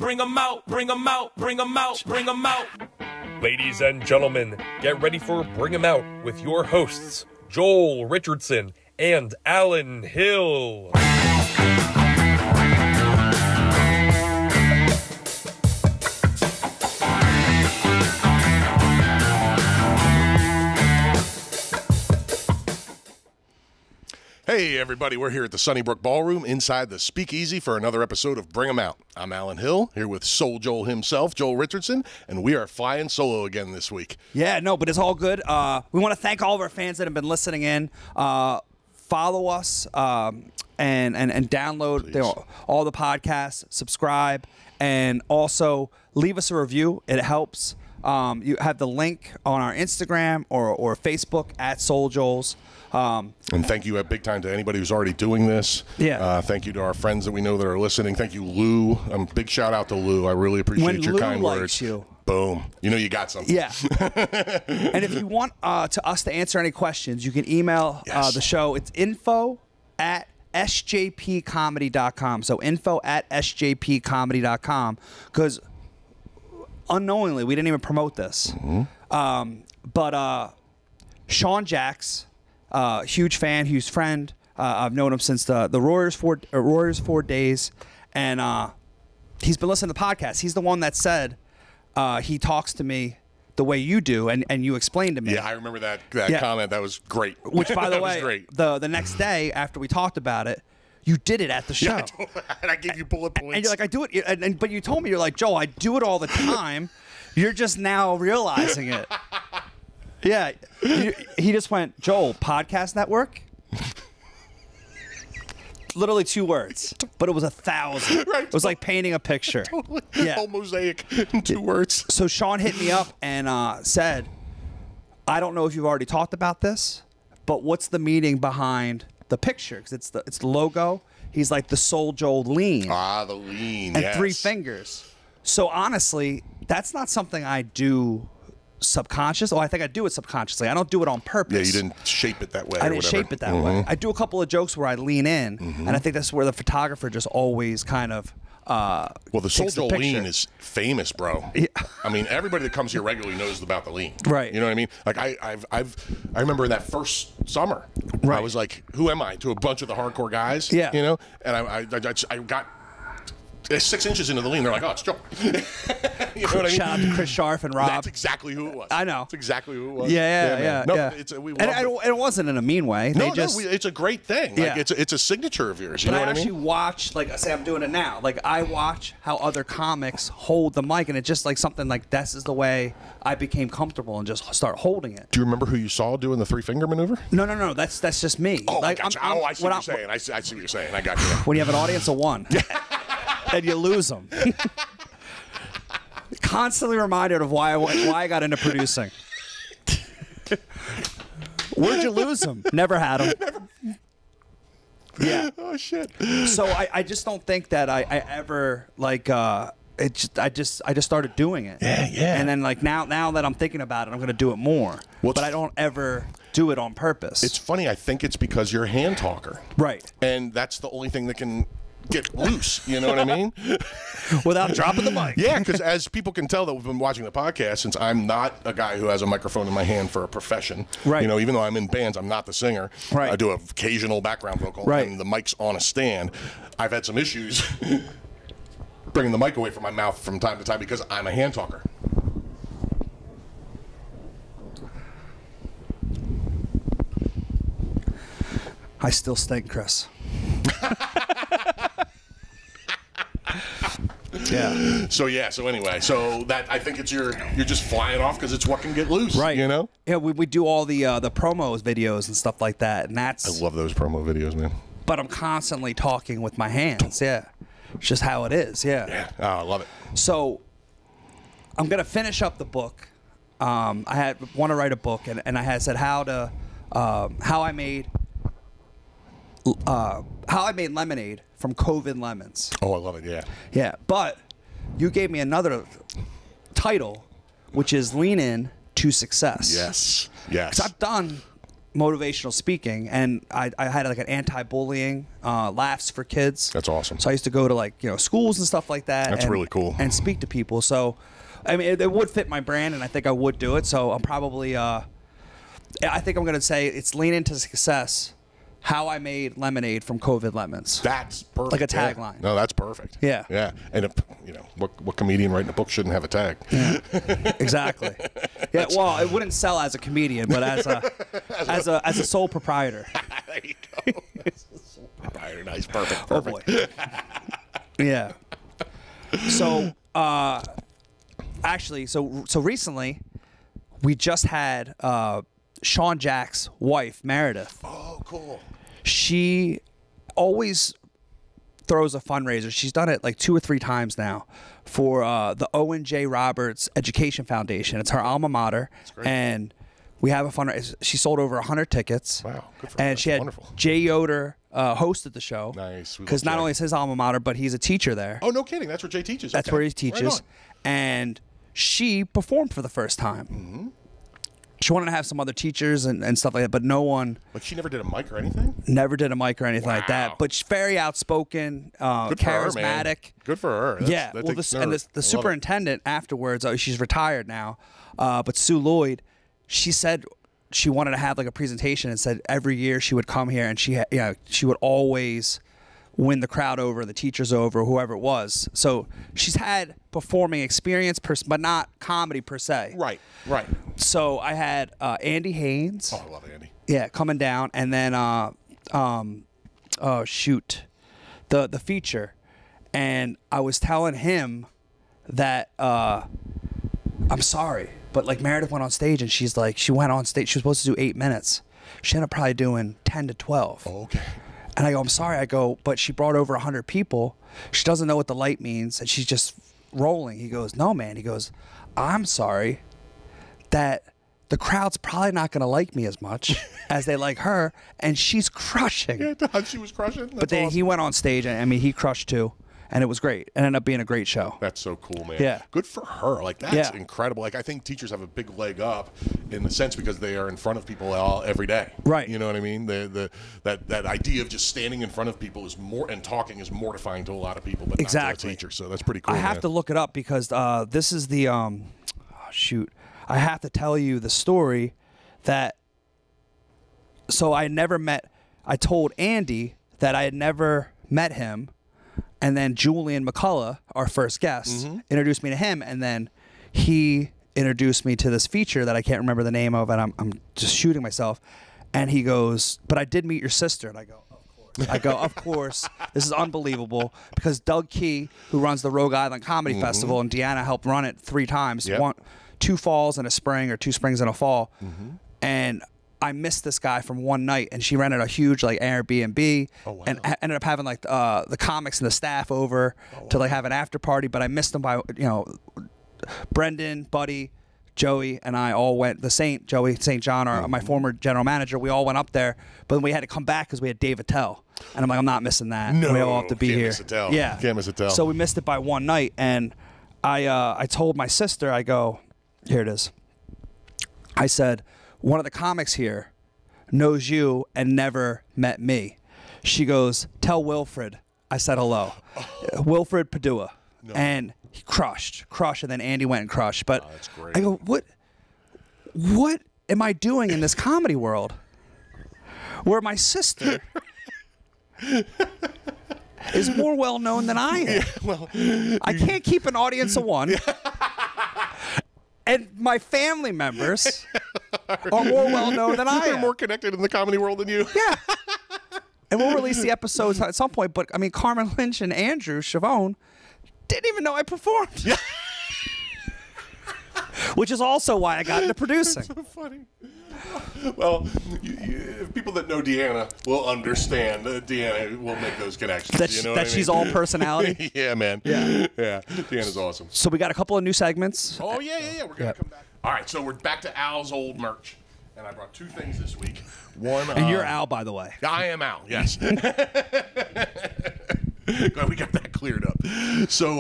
bring 'em out, bring 'em out, bring 'em out, bring 'em out. Ladies and gentlemen, get ready for Bring 'em Out with your hosts, Joel Richardson and Alan Hill. Hey everybody, we're here at the Sunnybrook Ballroom inside the Speakeasy for another episode of Bring 'em Out. I'm Alan Hill, here with Soul Joel himself, Joel Richardson, and we are flying solo again this week. Yeah, no, but it's all good. We want to thank all of our fans that have been listening in. Follow us and download all the podcasts, subscribe, and also leave us a review. It helps. You have the link on our Instagram or Facebook at Soul Joel's. And thank you big time to anybody who's already doing this. Yeah. Thank you to our friends that we know that are listening. Thank you, Lou. Big shout out to Lou. I really appreciate your kind words. You. Boom. You know you got something. Yeah. And if you want us to answer any questions, you can email the show. It's info@sjpcomedy.com. So info@sjpcomedy.com. Because unknowingly, we didn't even promote this. But Sean Jacks, huge fan, huge friend. I've known him since the Royers 4 days, and he's been listening to the podcast. He's the one that said he talks to me the way you do, and you explained to me. Yeah, I remember that comment. That was great. Which, by the that way, was great. The next day after we talked about it, you did it at the show. Yeah, and I gave you bullet points. And you're like, I do it, but you told me, you're like, Joe, I do it all the time. You're just now realizing it. Yeah, he just went, Joel, podcast network? Literally 2 words, but it was 1,000. Right. It was like painting a picture. Totally. Yeah. Whole mosaic in 2 words. So Sean hit me up and said, I don't know if you've already talked about this, but what's the meaning behind the picture? Because it's the logo. He's like the Soul Joel lean. Ah, the lean, and yes. 3 fingers. So honestly, that's not something I do subconscious. Oh, I think I do it subconsciously. I don't do it on purpose. Yeah, you didn't shape it that way. I didn't shape it that way. I do a couple of jokes where I lean in, and I think that's where the photographer just always kind of well, the Soul takes the Joel picture. lean is famous, bro. Yeah. I mean, everybody that comes here regularly knows about the lean. Right. You know what I mean? Like I remember that first summer. Right. I was like, who am I? To a bunch of the hardcore guys. Yeah. You know, and I got 6 inches into the lean. They're like, oh, it's Joel. You know what I mean? Shout out to Chris Sharf and Rob. That's exactly who it was. I know. That's exactly who it was. Yeah. No, yeah. We and it wasn't in a mean way. no, They just, it's a great thing. Yeah. Like it's a signature of yours. You but know I what actually I mean? watch, like I say, I'm doing it now. Like I watch how other comics hold the mic, and it's just like something like this is the way I became comfortable and just start holding it. Do you remember who you saw doing the 3-finger maneuver? No. That's just me. Oh, like, I got you. I see what you're saying. I see what you're saying. I got you. When you have an audience of 1, and you lose them. Constantly reminded of why I got into producing. Where'd you lose them? Never had them. Yeah. Oh shit. So I just don't think that I ever like I just started doing it. Yeah. And then like now that I'm thinking about it, I'm gonna do it more. Well, but I don't ever do it on purpose. It's funny. I think it's because you're a hand talker. Right. And that's the only thing that can get loose. You know what I mean? Without dropping the mic. Yeah, because as people can tell that we've been watching the podcast, since I'm not a guy who has a microphone in my hand for a profession. Right. You know, even though I'm in bands, I'm not the singer. Right. I do an occasional background vocal. Right. And the mic's on a stand. I've had some issues bringing the mic away from my mouth from time to time because I'm a hand talker. I still stink, Chris. Yeah. So anyway, that I think you're just flying off because it's what can get loose. Right. You know? Yeah, we do all the promos videos and stuff like that, and that's. I love those promo videos, man. But I'm constantly talking with my hands. Yeah. It's just how it is. Yeah. Yeah. Oh, I love it. So I'm gonna finish up the book. I want to write a book, and I had said how I made lemonade from COVID lemons. Oh, I love it. Yeah. Yeah, but you gave me another title, which is Lean In to Success. Yes. Yes. 'Cause I've done motivational speaking, and I had like an anti-bullying laughs for kids. That's awesome. So I used to go to like schools and stuff like that. That's really cool. And speak to people. So I mean, it would fit my brand, and I think I would do it. So I'm probably I think I'm gonna say it's lean into success. How I made lemonade from COVID lemons. That's perfect. Like a Yeah. tagline. No, that's perfect. Yeah. Yeah. And what comedian writing a book shouldn't have a tag? Yeah. Exactly. Yeah. Well, it wouldn't sell as a comedian, but as a sole proprietor. There you go. Sole proprietor. Nice. Perfect. Oh boy. Yeah. So actually, so recently we just had Sean Jack's wife, Meredith. Oh, cool. She always throws a fundraiser. She's done it like 2 or 3 times now for the Owen J. Roberts Education Foundation. It's her alma mater. great. And we have a fundraiser. She sold over 100 tickets. Wow, good for her. And That's she had wonderful. Jay Yoder hosted the show. Nice. We Because love not Jay. only is his alma mater, but he's a teacher there. Oh, no kidding. That's where Jay teaches. That's Okay. where he Right teaches. on. And she performed for the first time. Mm-hmm. She wanted to have some other teachers and stuff like that, but no one Like she never did a mic or anything? never did a mic or anything like Wow. that. But she's very outspoken, Good for her, man. charismatic. Good for her. That's, Yeah. that Well, takes and the nerve. I love it. superintendent afterwards, she's retired now, but Sue Lloyd, she said she wanted to have like a presentation and said every year she would come here and she would always win the crowd over, the teachers over, whoever it was. So she's had performing experience, but not comedy per se. Right. Right. So I had Andy Haynes. Oh, I love Andy. Yeah, coming down, and then oh shoot, the feature, and I was telling him that I'm sorry, but like Meredith went on stage and she's like, she went on stage, she was supposed to do 8 minutes, she ended up probably doing 10 to 12. Oh, okay. And I go, I'm sorry. I go, but she brought over 100 people. She doesn't know what the light means, and she's just rolling. He goes, no, man. He goes, I'm sorry that the crowd's probably not going to like me as much as they like her, and she's crushing. Yeah, she was crushing. That's But then awesome. he went on stage, and I mean, he crushed too, and it was great. It ended up being a great show. That's so cool, man. Yeah. Good for her. Like, that's Yeah. incredible. Like, I think teachers have a big leg up in the sense because they are in front of people every day. Right. You know what I mean? That idea of just standing in front of people and talking is mortifying to a lot of people, but not Exactly. to a teacher. So that's pretty cool. I have man. to look it up because this is the shoot. I have to tell you the story that. So I told Andy that I had never met him, and then Julian McCullough, our first guest, introduced me to him, and then he introduced me to this feature that I can't remember the name of, and I'm just shooting myself. And he goes, but I did meet your sister, and I go, of course. This is unbelievable because Doug Key, who runs the Rogue Island Comedy Festival, and Deanna helped run it 3 times, Yep. 2 falls and a spring, or 2 springs and a fall. And I missed this guy from one night, and she rented a huge like Airbnb, wow. and ended up having like the comics and the staff over to like have an after party. But I missed them by Brendan, Buddy, Joey, and I all went. Joey St. John, my former general manager, we all went up there, but we had to come back because we had Dave Attell, and I'm like, I'm not missing that. No, we all have to be can't here. miss Attell. Yeah, Can't miss Attell. So we missed it by one night, and I told my sister, I go, here it is. I said, one of the comics here knows you and never met me. She goes, tell Wilfred I said hello. Wilfred Padua. No. And he crushed, and then Andy went and crushed. But that's great. I go, what am I doing in this comedy world where my sister is more well known than I am? Yeah, well, I can't keep an audience of one. And my family members are more well known than I they're am. more connected in the comedy world than you. Yeah. And we'll release the episodes at some point. But I mean, Carmen Lynch and Andrew Chavone didn't even know I performed. Yeah. Which is also why I got into producing. So funny. Well, people that know Deanna will understand. Deanna will make those connections. That, you know what I she's mean? all personality. Yeah, man. Yeah. Yeah. Deanna's awesome. So we got a couple of new segments. Oh, yeah. We're going to come back. All right, so we're back to Al's old merch. And I brought 2 things this week. One, And you're Al, by the way. I am Al, yes. Glad we got that cleared up. So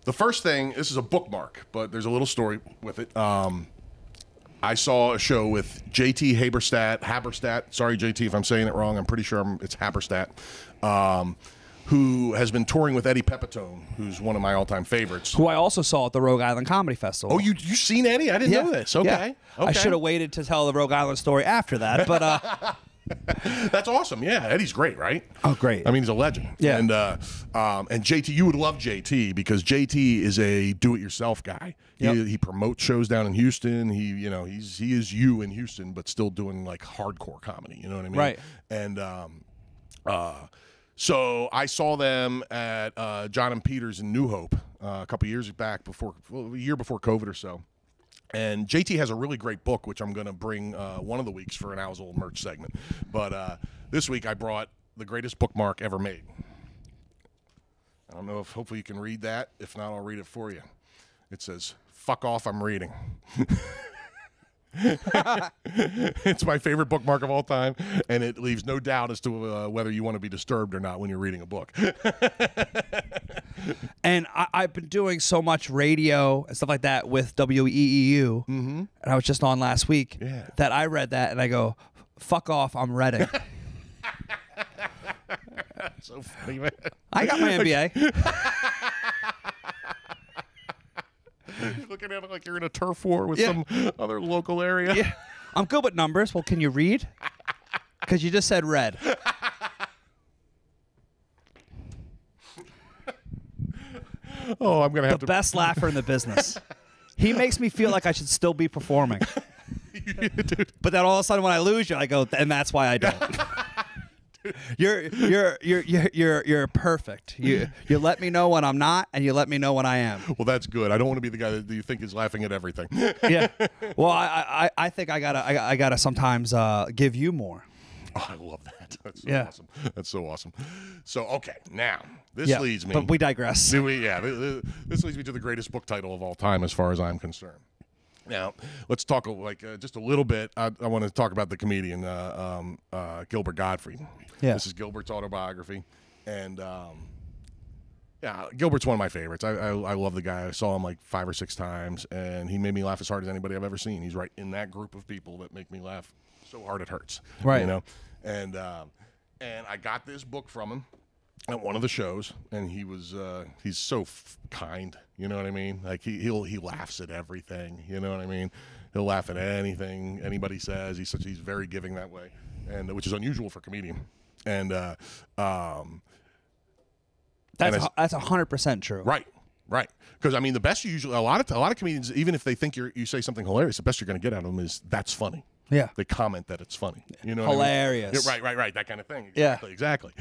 the first thing, this is a bookmark, but there's a little story with it. I saw a show with JT Haberstadt. Sorry, JT, if I'm saying it wrong. I'm pretty sure it's Haberstadt. Who has been touring with Eddie Pepitone, who's one of my all-time favorites. Who I also saw at the Rogue Island Comedy Festival. Oh, you seen Eddie? I didn't know this. Okay. Yeah. I should have waited to tell the Rogue Island story after that, but that's awesome. Yeah, Eddie's great, right? Oh, great. I mean, he's a legend. Yeah. And JT, you would love JT because JT is a do-it-yourself guy. Yep. He promotes shows down in Houston. He is you in Houston, but still doing like hardcore comedy. You know what I mean? Right. And so I saw them at John and Peters in New Hope a couple years back, a year before COVID or so. And JT has a really great book, which I'm going to bring one of the weeks for an Owl's merch segment. But this week I brought The Greatest Bookmark Ever Made. I don't know if hopefully you can read that. If not, I'll read it for you. It says, "Fuck off, I'm reading." It's my favorite bookmark of all time, and it leaves no doubt as to whether you want to be disturbed or not when you're reading a book. And I've been doing so much radio and stuff like that with WEEU, and I was just on last week, that I read that and I go, "Fuck off, I'm reading." So funny, man. I got my MBA. You're looking at it like you're in a turf war with some other local area. Yeah. I'm good with numbers. Well, can you read? Because you just said red. Oh, I'm going to have The best laugher in the business. He makes me feel like I should still be performing. But then all of a sudden when I lose you, I go, and that's why I don't. You're perfect. You let me know when I'm not, and you let me know when I am. Well, that's good. I don't want to be the guy that you think is laughing at everything. Yeah. Well, I think I gotta sometimes give you more. Oh, I love that. That's so Yeah. awesome. That's so awesome. So, okay, now this Yeah, leads me. but we digress. This leads me to the greatest book title of all time, as far as I'm concerned. Now, let's talk just a little bit. I want to talk about the comedian Gilbert Gottfried. Yeah. This is Gilbert's autobiography, and Gilbert's one of my favorites. I love the guy. I saw him like 5 or 6 times, and he made me laugh as hard as anybody I've ever seen. He's right in that group of people that make me laugh so hard it hurts. Right. You know, and I got this book from him at one of the shows, and he's so kind. You know what I mean? Like he laughs at everything. You know what I mean? He'll laugh at anything anybody says. He's very giving that way, and which is unusual for a comedian. And That's 100% true. right. Because I mean, the best usually a lot of comedians, even if they think you say something hilarious, the best you're going to get out of them is that's funny. Yeah. They comment that it's funny. You know, what Hilarious. I mean? Yeah, right. That kind of thing. Yeah. Exactly.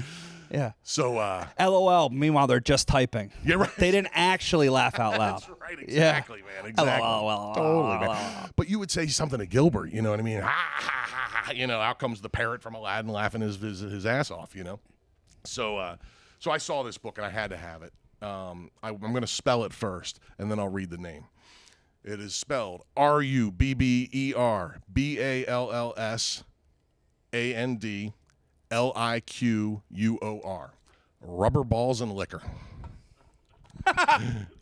Yeah. So, LOL. Meanwhile, they're just typing. Yeah, right. They didn't actually laugh out loud. That's right. Exactly, man. Exactly. LOL. Totally, man. But you would say something to Gilbert. You know what I mean? Ha, ha, ha, ha. You know, out comes the parrot from Aladdin laughing his ass off. You know. So, so I saw this book and I had to have it. I'm going to spell it first, and then I'll read the name. It is spelled RUBBERBALLSANDLIQUOR. Rubber Balls and Liquor.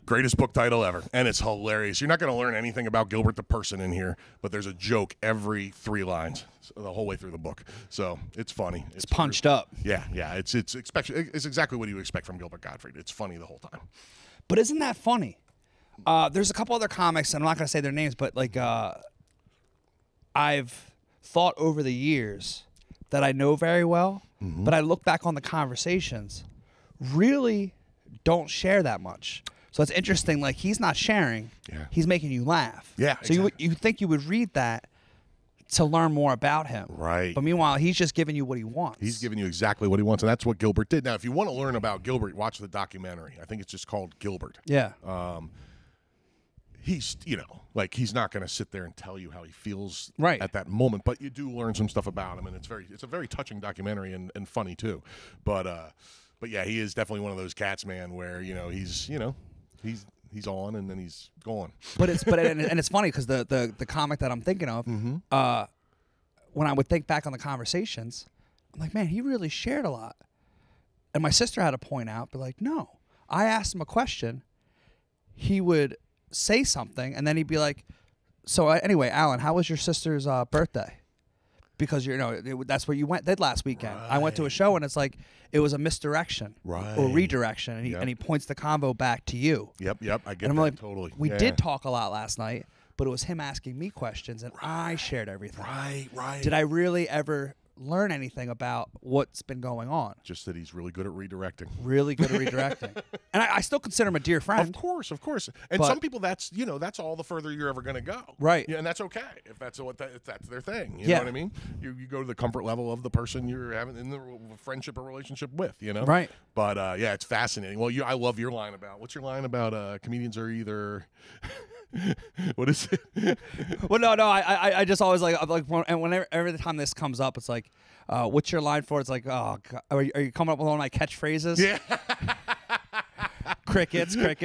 Greatest book title ever. And it's hilarious. You're not going to learn anything about Gilbert the person in here, but there's a joke every 3 lines the whole way through the book. So it's funny. It's punched up. Yeah. It's exactly what you expect from Gilbert Gottfried. It's funny the whole time. But isn't that funny? There's a couple other comics, and I'm not going to say their names, but like I've thought over the years that I know very well, but I look back on the conversations, really don't share that much. So it's interesting. Like he's not sharing; he's making you laugh. Yeah. So exactly. you think you would read that to learn more about him, Right. But meanwhile, he's just giving you what he wants. He's giving you exactly what he wants, and that's what Gilbert did. Now, if you want to learn about Gilbert, watch the documentary. I think it's just called Gilbert. Yeah. He's, he's not going to sit there and tell you how he feels Right. at that moment, but you do learn some stuff about him, and it's a very touching documentary and funny too. But yeah, he is definitely one of those cats, man, where he's on and then he's gone. But it's funny because the comic that I'm thinking of, when I would think back on the conversations, I'm like, man, he really shared a lot. And my sister had to point out, but like, no, I asked him a question, he would say something, and then he'd be like, Anyway, Alan, how was your sister's birthday? Because that's where you did last weekend. I went to a show and it's like it was a misdirection or redirection, and he points the convo back to you. Yep. I get and I'm that like, totally. We did talk a lot last night, but it was him asking me questions and I shared everything. Right. Did I really ever learn anything about what's been going on? Just that he's really good at redirecting. Really good at redirecting. And I still consider him a dear friend. Of course. And some people, that's all the further you're ever going to go. Right. Yeah, and that's okay if that's their thing. You Yeah. know what I mean? You go to the comfort level of the person you're having in the friendship or relationship with. Right. But yeah, it's fascinating. Well, I love your line about. What's your line about? Comedians are either. What is it? Well, no. I just always and whenever every time this comes up, it's like, what's your line for? It's like, oh, God, are you coming up with one of my catchphrases? Yeah. Crickets. Like,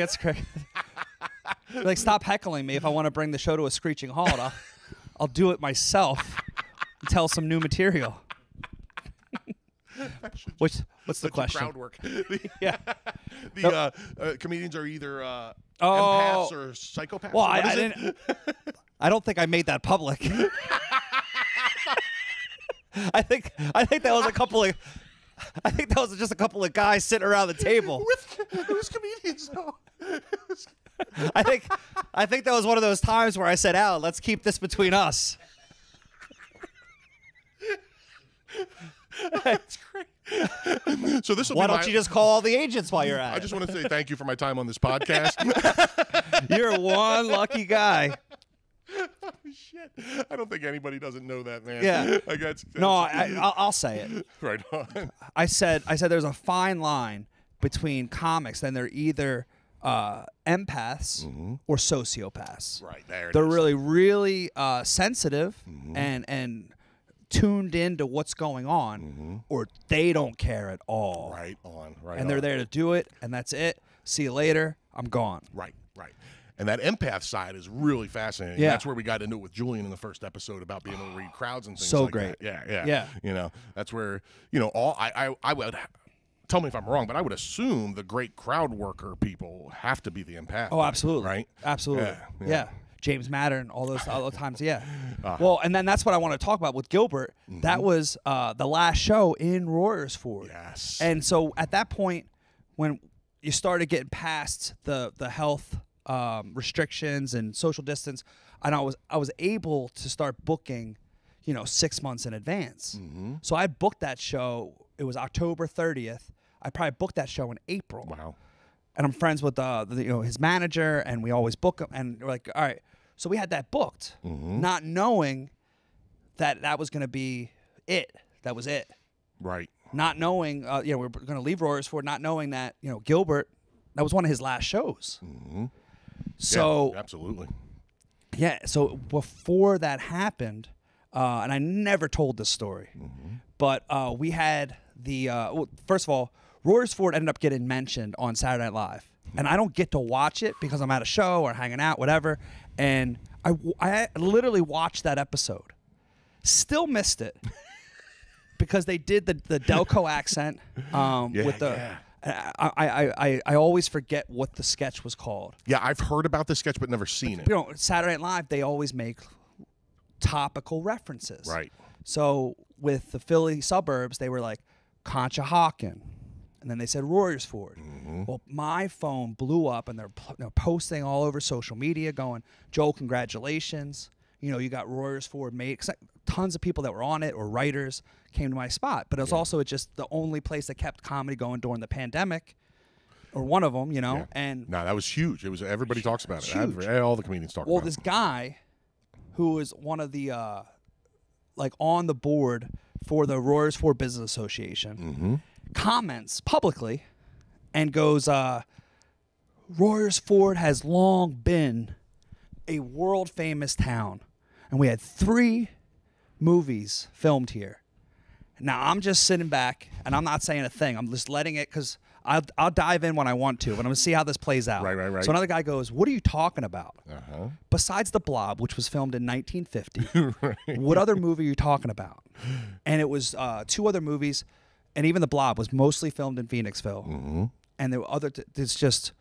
stop heckling me. If I want to bring the show to a screeching halt, I'll do it myself and tell some new material. What's the question? Crowd work. Yeah. Comedians are either Oh. empaths or psychopaths. Well, What I is it? didn't. I don't think I made that public. I think that was a couple of. I think that was just a couple of guys sitting around the table. Who's comedians though? I think that was one of those times where I said, "Al, let's keep this between us." That's great. So this will Why be don't you just call all the agents while you're at I it? just want to say thank you for my time on this podcast. You're one lucky guy. Shit. I don't think anybody doesn't know that, man. Yeah. Like that's No, I'll say it. right on. I said there's a fine line between comics, and they're either empaths or sociopaths. Right there. They're really, really sensitive and tuned into what's going on, or they don't care at all. right on. Right. And they're there to do it, and that's it. See you later. I'm gone. Right. And that empath side is really fascinating. Yeah. That's where we got into it with Julian in the first episode about being able to read crowds and things So like great. that. Yeah. That's where, all I would tell me if I'm wrong, but I would assume the great crowd worker people have to be the empath. Oh, absolutely. Right? Absolutely. Yeah. James Mattern, all those times. Yeah. Well, and then that's what I want to talk about with Gilbert. That was the last show in Royersford. Yes. And so at that point, when you started getting past the health restrictions and social distance, and I was able to start booking, 6 months in advance. So I booked that show. It was October 30th. I probably booked that show in April. Wow. And I'm friends with his manager, and we always book him. And we're like, all right. So we had that booked, not knowing that was going to be it. That was it. Right. Not knowing, we were going to leave Royersford, not knowing that, Gilbert, that was one of his last shows. So Yeah, absolutely. yeah, so before that happened, and I never told this story, but we had first of all, Royersford ended up getting mentioned on Saturday Night Live, and I don't get to watch it because I'm at a show or hanging out, whatever, and I literally watched that episode. Still missed it because they did the Delco accent with the... yeah. I always forget what the sketch was called. Yeah, I've heard about this sketch but never seen it. Saturday Night Live, they always make topical references. Right. So with the Philly suburbs, they were like Conshohocken, and then they said Royersford. Well, my phone blew up, and they're posting all over social media going, Joel, congratulations. You got Royersford made. Tons of people that were on it or writers came to my spot. But it was also just the only place that kept comedy going during the pandemic, or one of them, Yeah. And No, that was huge. It was everybody talks about it. Huge. All the comedians talk well, about this it. guy who was one of the on the board for the Royersford Business Association comments publicly and goes, Royersford has long been a world famous town, and we had 3 movies filmed here. Now I'm just sitting back and I'm not saying a thing. I'm just letting it, because I'll dive in when I want to, but I'm gonna see how this plays out. Right. So another guy goes, "What are you talking about? Besides The Blob, which was filmed in 1950, what other movie are you talking about?" And it was 2 other movies, and even The Blob was mostly filmed in Phoenixville. And there were there's just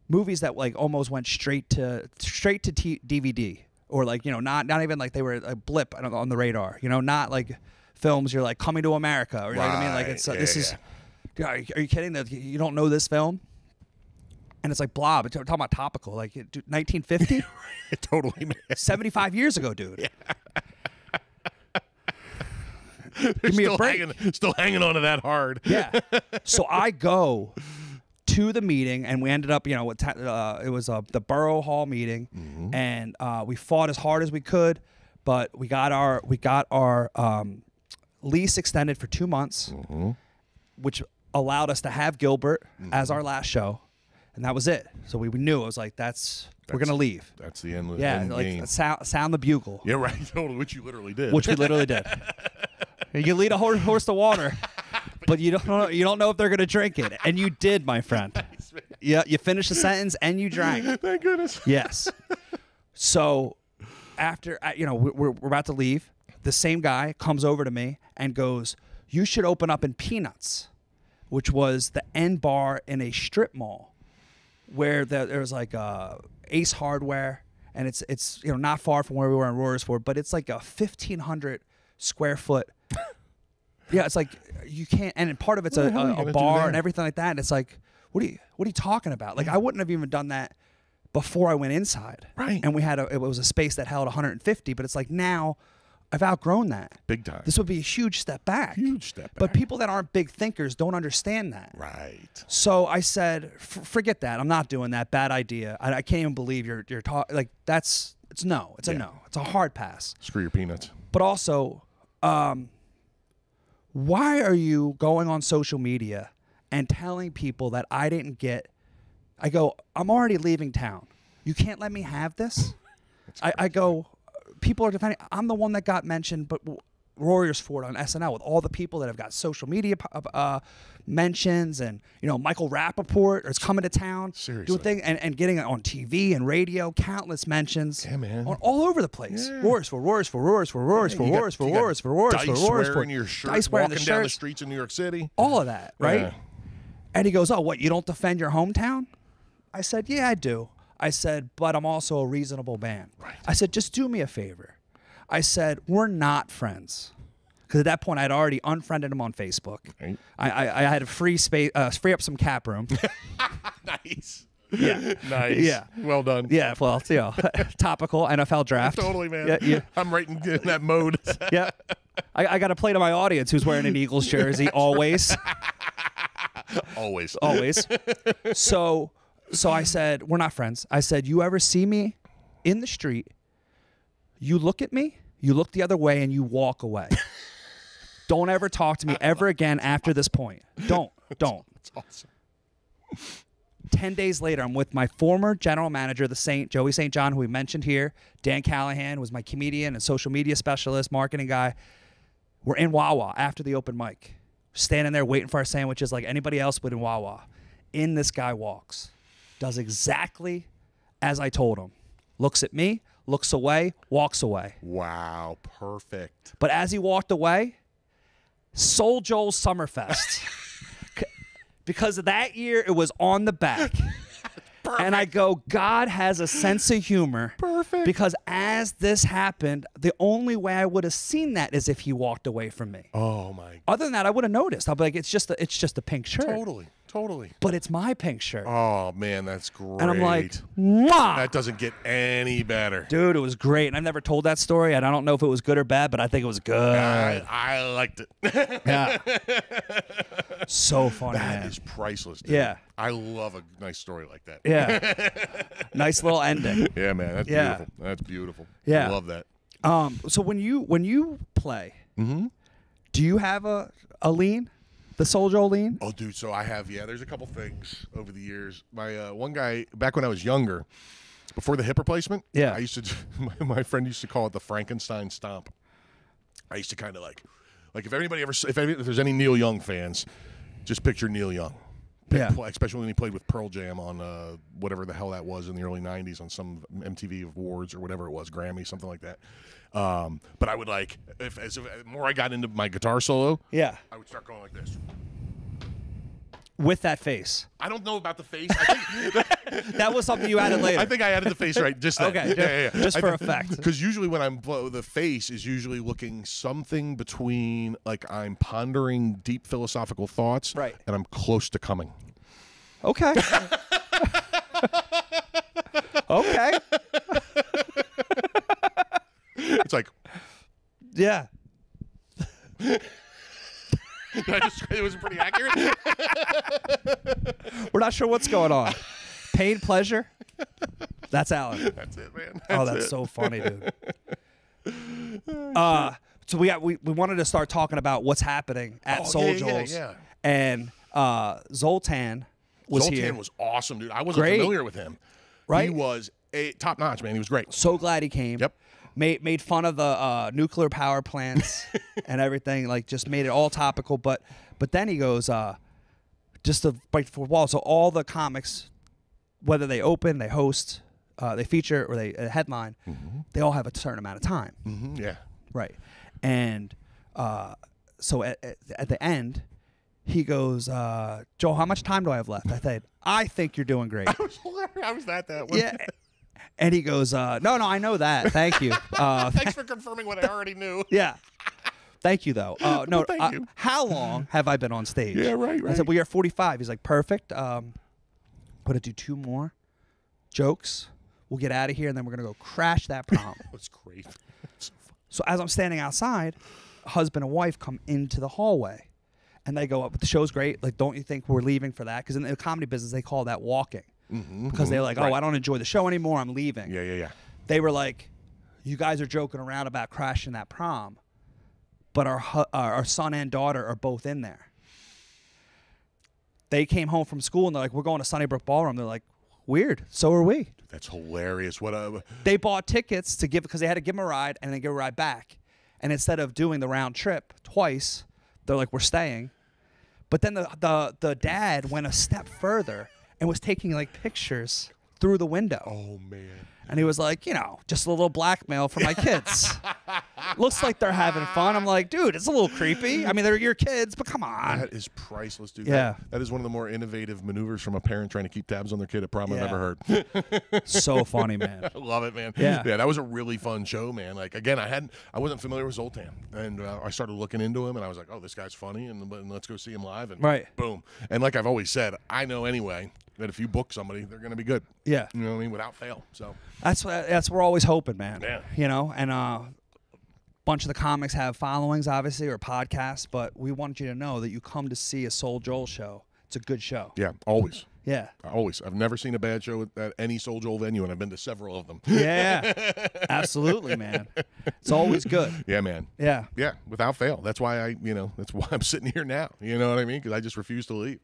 movies that like almost went straight to DVD or like, you know, not even like they were a blip on the radar, you know, not like films you're like Coming to America, or you know what I mean? Like it's this is, are you kidding that you don't know this film? And it's like blah, but talking about topical, like dude, 1950, Totally, man. 75 years ago, dude. Yeah. Give me a break. Still hanging on to that hard. Yeah. So I go to the meeting, and we ended up, you know, it was the Borough Hall meeting, and we fought as hard as we could, but we got our lease extended for 2 months, which allowed us to have Gilbert as our last show, and that was it. So we knew it was like we're gonna leave. That's the end. Yeah, end like game. sound the bugle. Yeah, right. Totally, which you literally did. Which we literally did. You can lead a horse to water, but you don't know if they're gonna drink it, and you did, my friend. Nice, man. Yeah, you finished the sentence and you drank. Thank goodness. Yes. So after you know we're about to leave, the same guy comes over to me and goes, "You should open up in Peanuts," which was the end bar in a strip mall, where there was like Ace Hardware, and it's you know not far from where we were in Royersford, but it's like a 1,500 square foot. Yeah, it's like you can't, and part of it's a bar and everything like that. And it's like, what are you talking about? Like I wouldn't have even done that before I went inside. Right. And it was a space that held 150, but it's like now I've outgrown that. Big time. This would be a huge step back. Huge step back. But people that aren't big thinkers don't understand that. Right. So I said, forget that. I'm not doing that. Bad idea. I can't even believe you're talking like it's no. It's a no. It's a hard pass. Screw your peanuts. But also, why are you going on social media and telling people that I didn't get? I go, I'm already leaving town. You can't let me have this. I go, people are defending. I'm the one that got mentioned, but Royersford on SNL with all the people that have got social media mentions, and you know Michael Rappaport is coming to town, Seriously. doing things and getting it on TV and radio, countless mentions, Yeah, man. all over the place. Yeah. Royersford. Dice wearing your shirt, Dice wearing walking the down the shirts, streets of New York City. all of that, right? Yeah. And he goes, "Oh, what? You don't defend your hometown?" I said, "Yeah, I do." I said, "But I'm also a reasonable man." Right. I said, "Just do me a favor." I said, "We're not friends." Because at that point, I'd already unfriended him on Facebook. Right. I had a free up some cap room. Nice. Yeah. Nice. Yeah. Well done. Yeah, well, you know, topical NFL draft. Totally, man. Yeah, yeah. I'm right in that mode. Yeah. I got to play to my audience who's wearing an Eagles jersey always. Always. Always. So I said, we're not friends. I said, you ever see me in the street, you look at me, you look the other way, and you walk away. Don't ever talk to me ever again after this point. Don't. That's awesome. 10 days later, I'm with my former general manager, Joey St. John, who we mentioned here. Dan Callahan was my comedian and social media specialist, marketing guy. We're in Wawa after the open mic. Standing there waiting for our sandwiches like anybody else would in Wawa. In this guy walks. Does exactly as I told him. Looks at me, looks away, walks away. Wow. Perfect. But as he walked away, Soul Joel Summerfest. Because that year it was on the back. And I go, God has a sense of humor. Perfect. Because as this happened, the only way I would have seen that is if he walked away from me. Oh my. Other than that, I would have noticed. I'll be like, it's just a pink shirt. Totally. But it's my pink shirt. Oh man, that's great. And I'm like, mwah! that doesn't get any better. Dude, it was great. And I've never told that story, and I don't know if it was good or bad, but I think it was good. I liked it. Yeah. So funny, That man. is priceless, dude. Yeah. I love a nice story like that. Yeah. Nice little ending. Yeah, man. That's Yeah. beautiful. That's beautiful. Yeah. I love that. So when you play, do you have a lean? The Soul Joel lean? Oh, dude. So I have, there's a couple things over the years. My one guy, back when I was younger, before the hip replacement, Yeah. I used to, my friend used to call it the Frankenstein stomp. I used to kind of like if anybody ever, if there's any Neil Young fans, just picture Neil Young. Yeah. Especially when he played with Pearl Jam on whatever the hell that was in the early 90s on some MTV awards or whatever it was, Grammy, something like that. But I would like, as the more I got into my guitar solo, Yeah. I would start going like this. with that face. I don't know about the face. I think That was something you added later. I think I added the face right just then. Okay, just for effect. Because usually when the face is usually looking something between like I'm pondering deep philosophical thoughts, Right. and I'm close to coming. Okay. Okay. It's like Yeah. it was pretty accurate. We're not sure what's going on. Pain, pleasure. That's Alan. That's it, man. That's it. so funny, dude. So we wanted to start talking about what's happening at Soul yeah, Joel's. yeah. And Zoltan was Zoltan here. was awesome, dude. I wasn't Great. familiar with him. Right? He was top notch, man. He was great. So glad he came. Yep. Made fun of the nuclear power plants and everything. Like just made it all topical. But then he goes, just to break the fourth wall. So all the comics, whether they open, they host, they feature, or they headline, they all have a certain amount of time. Yeah. Right. And so at the end, he goes, Joel, how much time do I have left? I said, I think you're doing great. I was that one. Yeah. And he goes, no, I know that. Thank you. Thanks for confirming what I already knew. Yeah. Thank you, though. No, Thank you. How long have I been on stage? Yeah, right. I said, well, you're 45. He's like, perfect. I'm going to do 2 more jokes. We'll get out of here, and then we're going to go crash that prom. That's great. So as I'm standing outside, husband and wife come into the hallway, and they go up. The show's great. Like, don't you think we're leaving for that? Because in the comedy business, they call that walking. Because they're like, oh, Right. I don't enjoy the show anymore. I'm leaving. Yeah. They were like, you guys are joking around about crashing that prom, but our son and daughter are both in there. They came home from school, and they're like, we're going to Sunnybrook Ballroom. They're like, weird. So are we. That's hilarious. What a They bought tickets to give, because they had to give them a ride and then give a ride back. And instead of doing the round trip twice, they're like, we're staying. But then the dad went a step further and was taking like pictures through the window. oh man. And he was like, just a little blackmail for my kids. Looks like they're having fun. I'm like, dude, it's a little creepy. I mean, they're your kids, but come on. That is priceless, dude. Yeah. That is one of the more innovative maneuvers from a parent trying to keep tabs on their kid at prom I've Yeah. ever heard. So funny, man. I love it, man. Yeah. That was a really fun show, man. Like again, I wasn't familiar with Zoltan, and I started looking into him, and I was like, oh, this guy's funny, and let's go see him live, and Right. boom. And like I've always said, I know anyway that if you book somebody, they're going to be good. Yeah. You know what I mean? Without fail. So That's what we're always hoping, man. Yeah. And bunch of the comics have followings, obviously, or podcasts, but we want you to know that you come to see a Soul Joel show. It's a good show. yeah, always. Yeah. Always. I've never seen a bad show at any Soul Joel venue, and I've been to several of them. Yeah. Absolutely, man. It's always good. Yeah, man. Yeah. Yeah, without fail. That's why that's why I'm sitting here now. You know what I mean? Because I just refuse to leave.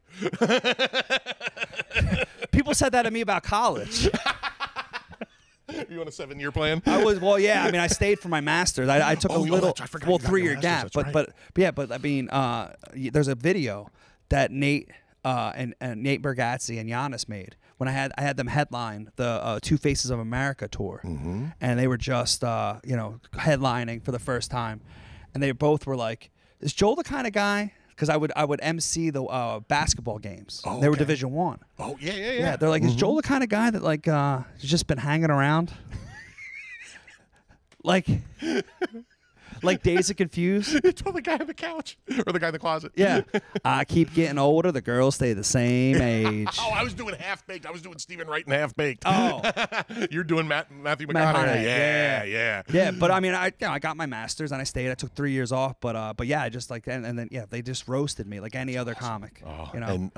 People said that to me about college. You on a 7-year plan? I stayed for my master's. I took a little, I forgot you got your 3-year master's, gap. that's But I mean, there's a video that Nate and Nate Bargatze and Giannis made when I had them headline the Two Faces of America tour, and they were just headlining for the first time, and they both were like, "Is Joel the kind of guy?" Because I would MC the basketball games. Oh, They were okay. Division I. Oh, yeah. Yeah, they're like, is Joel the kind of guy that like has just been hanging around, like Days of Confused? You told the guy on the couch or the guy in the closet. Yeah, I keep getting older. The girls stay the same age. Oh, I was doing Half Baked. I was doing Stephen Wright and Half Baked. Oh, You're doing Matthew Matt McConaughey. McConaughey, Yeah. yeah. But I mean, I got my master's and I stayed. I took 3 years off, but yeah, I just like and then they just roasted me like any other comic. And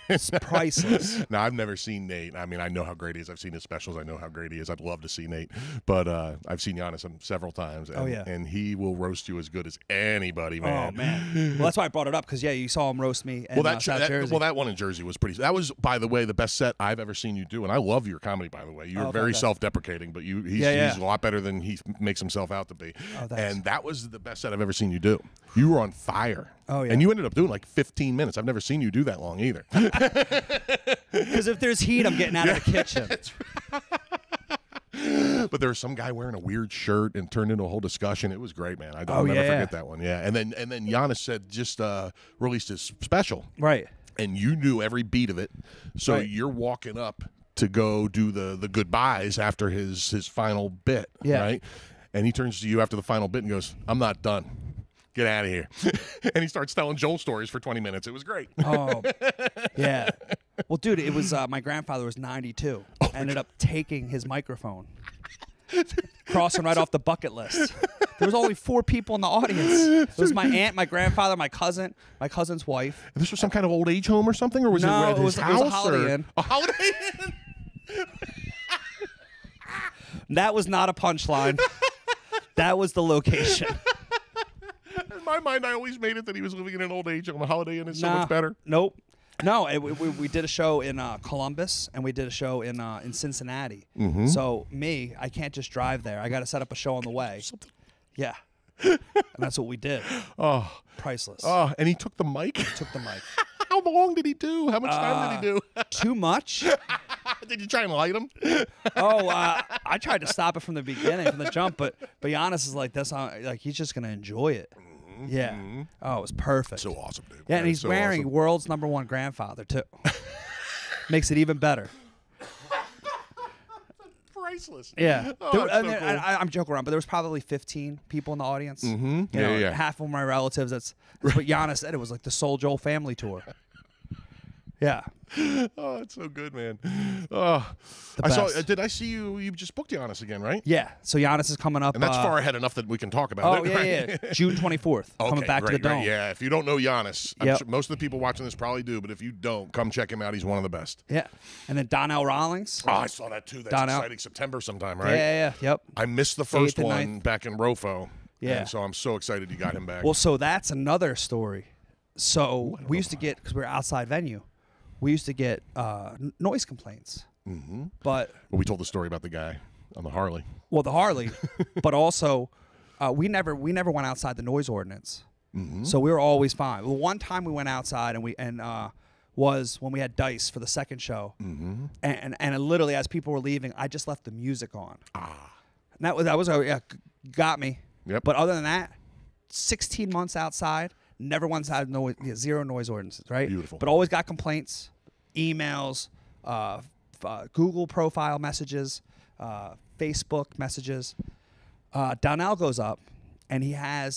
It's priceless. now I've never seen Nate. I mean, I know how great he is. I've seen his specials. I know how great he is. I'd love to see Nate, but I've seen Giannis several times. And, yeah. and he will roast you as good as anybody, man. Oh man. Well, that's why I brought it up because you saw him roast me. In, South Jersey. That one in Jersey was pretty. That was, by the way, the best set I've ever seen you do, and I love your comedy. By the way, you're very thanks. self-deprecating, but he's a lot better than he makes himself out to be. Oh, thanks. And that was the best set I've ever seen you do. You were on fire. Oh, yeah. And you ended up doing like 15 minutes. I've never seen you do that long either. Because if there's heat, I'm getting out of the kitchen. But there was some guy wearing a weird shirt and turned into a whole discussion. It was great, man. I'll never forget that one. Yeah. And then Giannis said just released his special. Right. and you knew every beat of it. So Right. you're walking up to go do the goodbyes after his final bit, Yeah. right? And he turns to you after the final bit and goes, "I'm not done. Get out of here." And he starts telling Joel stories for 20 minutes. It was great. Oh, yeah. Well, dude, it was my grandfather was 92. Ended up taking his microphone, crossing right off the bucket list. There was only 4 people in the audience. It was my aunt, my grandfather, my cousin, my cousin's wife. This was some kind of old age home or something, or was No, it at it was- his it was a house? Holiday or- Inn. A Holiday Inn. That was not a punchline. That was the location. In my mind, I always made it that he was living in an old age home. A Holiday Inn is so Nah, much better. Nope. No, we did a show in Columbus and we did a show in Cincinnati. Mm-hmm. So I can't just drive there. I got to set up a show on the way. Yeah, and that's what we did. Oh, Priceless. and he took the mic. Took the mic. How long did he do? How much time did he do? Too much? Did you try and light him? Oh, I tried to stop it from the beginning, from the jump, but Giannis is like, that's not, like, he's just gonna enjoy it. Yeah. Oh, it was perfect. So awesome, dude. Yeah, That and is he's so wearing awesome. world's #1 grandfather too. Makes it even better. Priceless. Yeah. Oh, There- it's and so then- cool. I'm joking around, but there was probably 15 people in the audience. Mm-hmm. You know, Yeah. half of them my relatives. That's what Giannis said. It was like the Soul Joel family tour. Yeah. Oh, it's so good, man. Oh, The I saw. best. Did I see you? You just booked Giannis again, right? Yeah. So Giannis is coming up. And that's far ahead enough that we can talk about Oh, it. yeah, right? yeah. June 24th. Coming Okay, back to the great, great. Dome. Yeah, if you don't know Giannis, I'm Yep. sure most of the people watching this probably do, but if you don't, come check him out. He's one of the best. Yeah. And then Donnell Rawlings. Oh, I saw that too. That's Donnell. exciting. September sometime, Yeah, right? yeah, yeah. Yep. I missed the first 8th and one 9th. back in Rofo. Yeah. And so I'm so excited you got him back. Well, so that's another story. So we used to get, because we were outside venue, we used to get noise complaints. Mm-hmm. But Well, we told the story about the guy on the Harley. well, the Harley, but also we never went outside the noise ordinance. Mm-hmm. So we were always fine. Well, one time we went outside and was when we had Dice for the second show, Mm-hmm. and literally as people were leaving, I just left the music on. And that was got me. Yep. But other than that, 16 months outside, never once had zero noise ordinances, right? Beautiful. But always got complaints, emails, Google profile messages, Facebook messages. Donnell goes up, and he had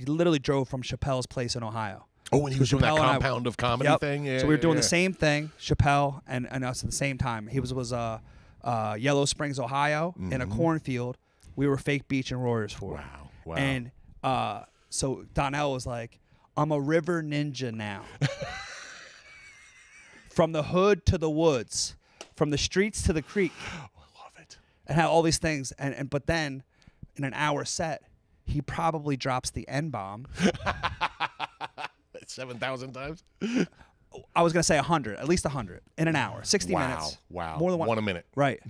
literally drove from Chappelle's place in Ohio. Oh, when he was doing that Chappelle and I- compound of comedy Yep. thing? Yeah, so we were yeah, doing yeah. the same thing, Chappelle and us at the same time. He was Yellow Springs, Ohio, in a cornfield. We were Fake Beach and Warriors for. Wow. And so Donnell was like, "I'm a river ninja now. From the hood to the woods, from the streets to the creek." Love it. And had all these things. But then in an hour set, he probably drops the N-bomb. 7,000 times? I was going to say 100, at least 100 in an hour, 60 Wow. minutes. Wow. More than One a minute. Right.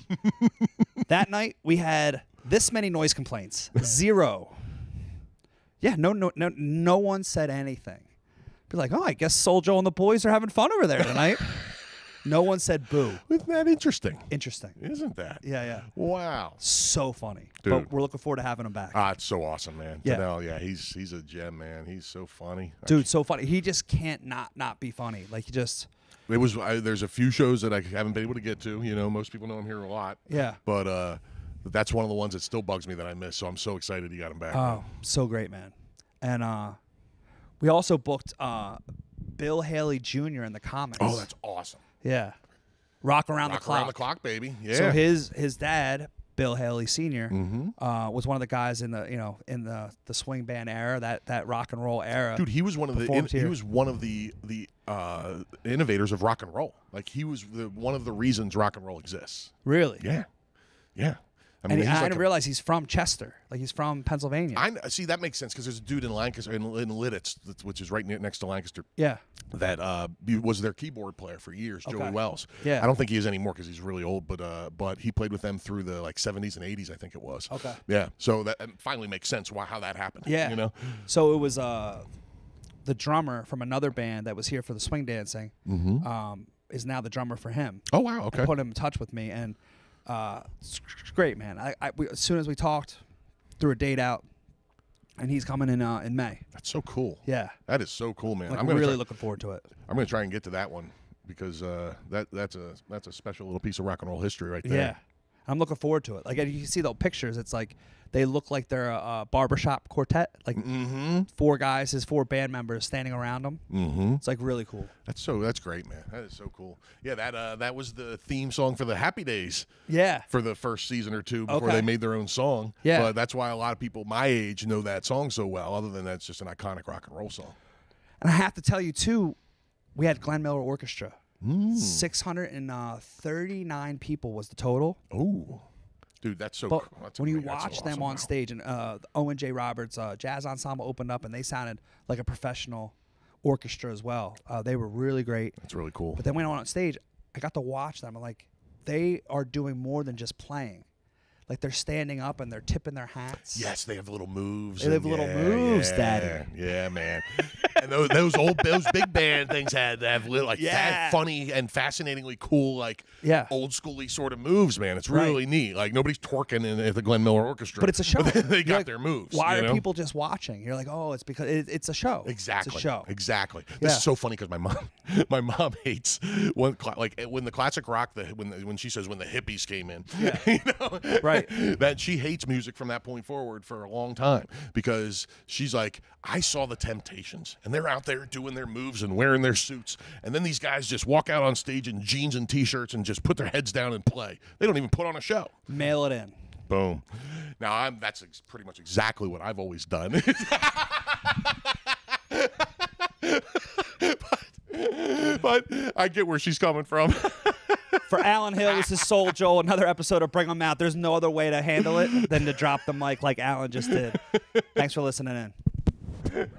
That night we had this many noise complaints. 0. Yeah, no one said anything. Be like, "Oh, I guess Soul Joel and the boys are having fun over there tonight." No one said boo. Isn't that interesting? Interesting. Isn't that? Yeah. Wow. So funny. Dude. But we're looking forward to having him back. It's so awesome, man. Yeah. Donnell, yeah, he's a gem, man. He's so funny. Dude, so funny. He just can't not be funny. Like, he just... It was there's a few shows that I haven't been able to get to. You know, most people know I'm here a lot. Yeah. But that's one of the ones that still bugs me that I miss. So I'm so excited you got him back. Oh, so great, man. And we also booked Bill Haley Jr. in the comics. Oh, that's awesome. Yeah. Rock Around the Rock Clock. around the clock, baby. Yeah. So his dad, Bill Haley Sr., Mm-hmm. was one of the guys in the swing band era, that rock and roll era. Dude, he was one of Performed the here. he was one of the innovators of rock and roll. Like he was one of the reasons rock and roll exists. Really? Yeah. I And he's I like didn't realize he's from Chester. Like, he's from Pennsylvania. I see that makes sense because there's a dude in Lancaster in Lidditz, which is right next to Lancaster, yeah. that was their keyboard player for years, Joey Okay. Wells. Yeah. I don't think he is anymore because he's really old, but he played with them through the 70s and 80s, I think it was. Okay. Yeah. So that finally makes sense how that happened. Yeah. You know. So it was the drummer from another band that was here for the swing dancing is now the drummer for him. Oh wow. Okay. And put him in touch with me, and it's great, man. As soon as we talked, threw a date out, and he's coming in May. That's so cool. Yeah, That is so cool, man. like, I'm really gonna looking forward to it. I'm gonna try and get to that one because that's a special little piece of rock and roll history right there. Yeah, I'm looking forward to it. Like, you can see the pictures. It's like they look like they're a barbershop quartet. Like 4 guys, his 4 band members standing around him. Mm-hmm. It's like really cool. That's great, man. That is so cool. Yeah, that was the theme song for the Happy Days. Yeah. For the first season or 2 before Okay. they made their own song. Yeah. But that's why a lot of people my age know that song so well. Other than that's just an iconic rock and roll song. And I have to tell you too, we had Glenn Miller Orchestra. 639 people was the total. Oh, dude, that's so. But That's when you that's watch awesome, them on wow. stage, and Owen J. Roberts Jazz Ensemble opened up, and they sounded like a professional orchestra as well. They were really great. That's really cool. But then when I went on stage, I got to watch them. Like, they are doing more than just playing. Like, they're standing up and they're tipping their hats. Yes, they have little moves. They have little moves, Daddy. Yeah, man. And those big band things have little Yeah. funny and fascinatingly cool Yeah. old schooly sort of moves, man. It's really neat. Like nobody's twerking at the Glenn Miller Orchestra, But it's a show. they You're got like, their moves. Why you are know? people just watching? You're like, oh, it's because it's a show. Exactly. It's a show. Exactly. This Yeah. is so funny because my mom hates when the classic rock when she says when the hippies came in. Yeah. You know? Right. That she hates music from that point forward for a long time because she's like, I saw the Temptations and they're out there doing their moves and wearing their suits, and then these guys just walk out on stage in jeans and t-shirts and just put their heads down and play. They don't even put on a show. Mail it in. Boom. Now that's pretty much exactly what I've always done. but I get where she's coming from. For Alan Hill, this is Soul Joel, another episode of Bring 'em Out. There's no other way to handle it than to drop the mic like Alan just did. Thanks for listening in.